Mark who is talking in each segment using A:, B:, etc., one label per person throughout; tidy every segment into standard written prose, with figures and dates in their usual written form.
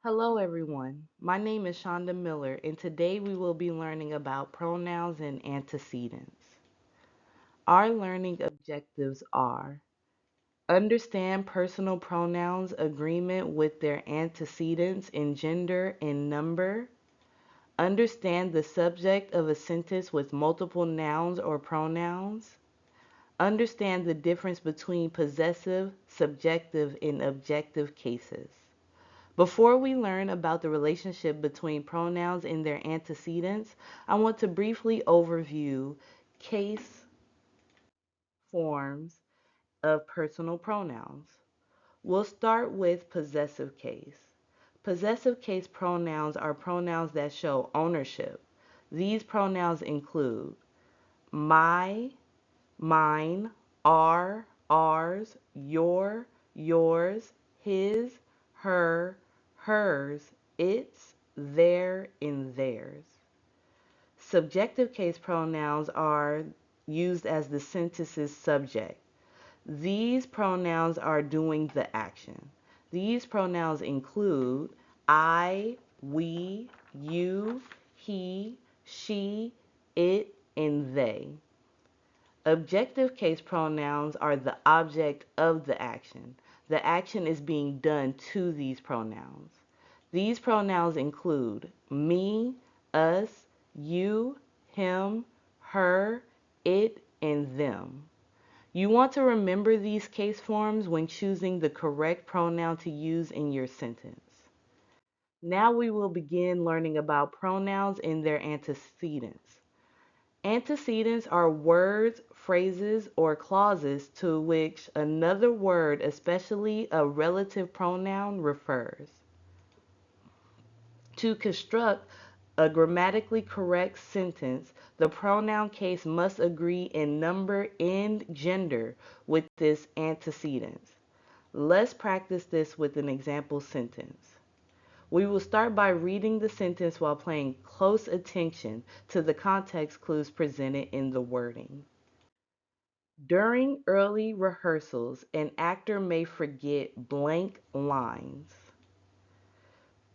A: Hello, everyone. My name is Shondah Miller, and today we will be learning about pronouns and antecedents. Our learning objectives are understand personal pronouns' agreement with their antecedents in gender and number, understand the subject of a sentence with multiple nouns or pronouns, understand the difference between possessive, subjective, and objective cases. Before we learn about the relationship between pronouns and their antecedents, I want to briefly overview case forms of personal pronouns. We'll start with possessive case. Possessive case pronouns are pronouns that show ownership. These pronouns include my, mine, our, ours, your, yours, his, her, hers, its, their, and theirs. Subjective case pronouns are used as the sentence's subject. These pronouns are doing the action. These pronouns include I, we, you, he, she, it, and they. Objective case pronouns are the object of the action. The action is being done to these pronouns. These pronouns include me, us, you, him, her, it, and them. You want to remember these case forms when choosing the correct pronoun to use in your sentence. Now we will begin learning about pronouns and their antecedents. Antecedents are words, phrases, or clauses to which another word, especially a relative pronoun, refers. To construct a grammatically correct sentence, the pronoun case must agree in number and gender with this antecedent. Let's practice this with an example sentence. We will start by reading the sentence while paying close attention to the context clues presented in the wording. During early rehearsals, an actor may forget blank lines.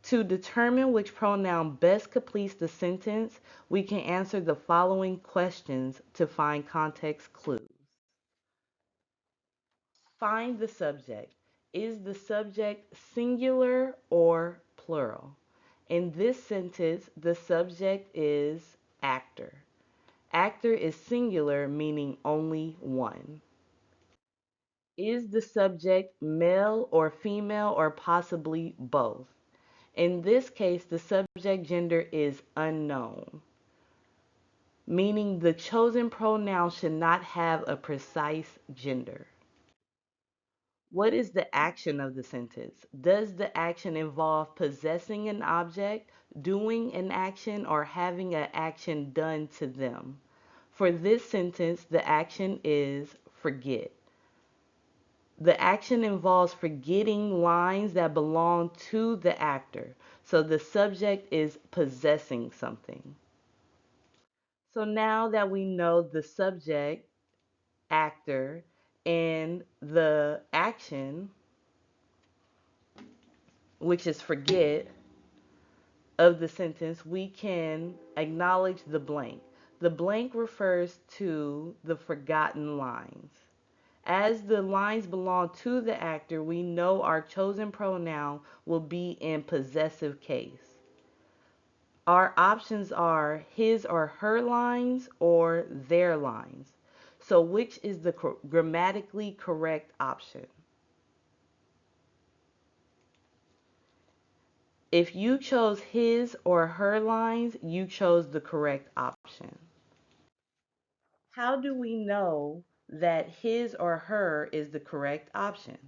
A: To determine which pronoun best completes the sentence, we can answer the following questions to find context clues. Find the subject. Is the subject singular or plural? In this sentence, the subject is actor. Actor is singular, meaning only one. Is the subject male or female or possibly both? In this case, the subject gender is unknown, meaning the chosen pronoun should not have a precise gender. What is the action of the sentence? Does the action involve possessing an object, doing an action, or having an action done to them? For this sentence, the action is forget. The action involves forgetting lines that belong to the actor. So the subject is possessing something. So now that we know the subject, actor, and the action, which is forget, of the sentence, we can acknowledge the blank. The blank refers to the forgotten lines. As the lines belong to the actor, we know our chosen pronoun will be in possessive case. Our options are his or her lines or their lines. So which is the grammatically correct option? If you chose his or her lines, you chose the correct option. How do we know that his or her is the correct option?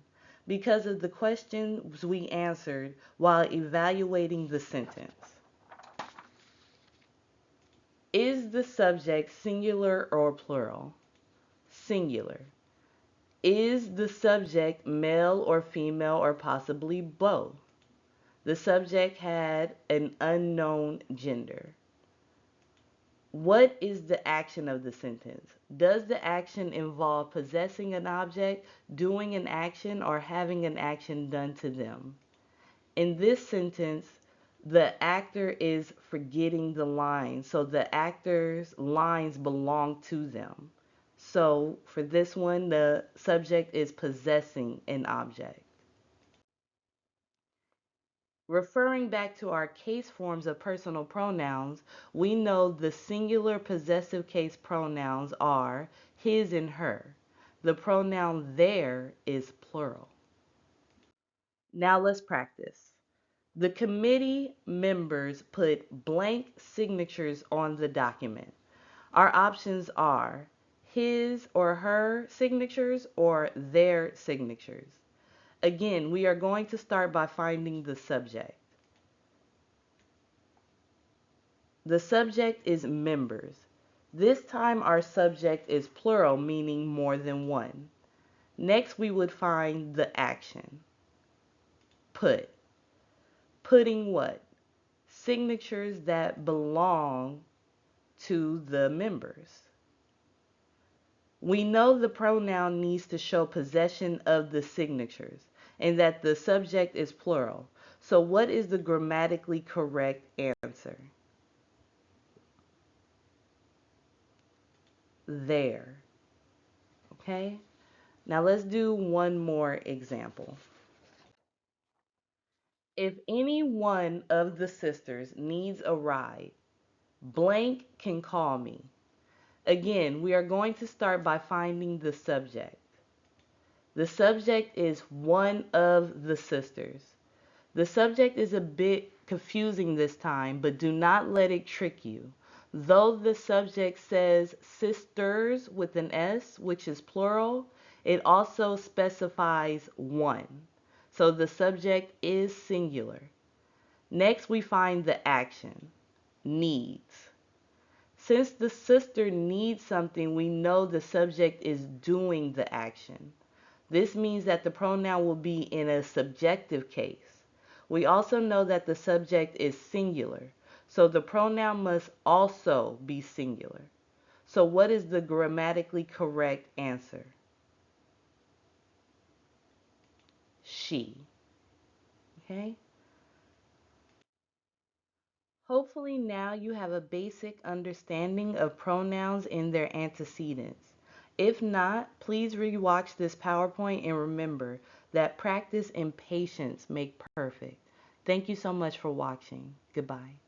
A: Because of the questions we answered while evaluating the sentence. Is the subject singular or plural? Singular. Is the subject male or female or possibly both? The subject had an unknown gender. What is the action of the sentence? Does the action involve possessing an object, doing an action, or having an action done to them? In this sentence, the actor is forgetting the line, so the actor's lines belong to them. So for this one, the subject is possessing an object. Referring back to our case forms of personal pronouns, we know the singular possessive case pronouns are his and her. The pronoun their is plural. Now let's practice. The committee members put blank signatures on the document. Our options are his or her signatures or their signatures. Again, we are going to start by finding the subject. The subject is members. This time our subject is plural, meaning more than one. Next, we would find the action. Put. Putting what? Signatures that belong to the members. We know the pronoun needs to show possession of the signatures and that the subject is plural. So what is the grammatically correct answer? There. Okay? Now let's do one more example. If any one of the sisters needs a ride, blank can call me. Again, we are going to start by finding the subject. The subject is one of the sisters. The subject is a bit confusing this time, but do not let it trick you. Though the subject says sisters with an S, which is plural, it also specifies one. So the subject is singular. Next, we find the action, needs. Since the sister needs something, we know the subject is doing the action. This means that the pronoun will be in a subjective case. We also know that the subject is singular, so the pronoun must also be singular. So what is the grammatically correct answer? She. Okay? Hopefully now you have a basic understanding of pronouns and their antecedents. If not, please rewatch this PowerPoint and remember that practice and patience make perfect. Thank you so much for watching. Goodbye.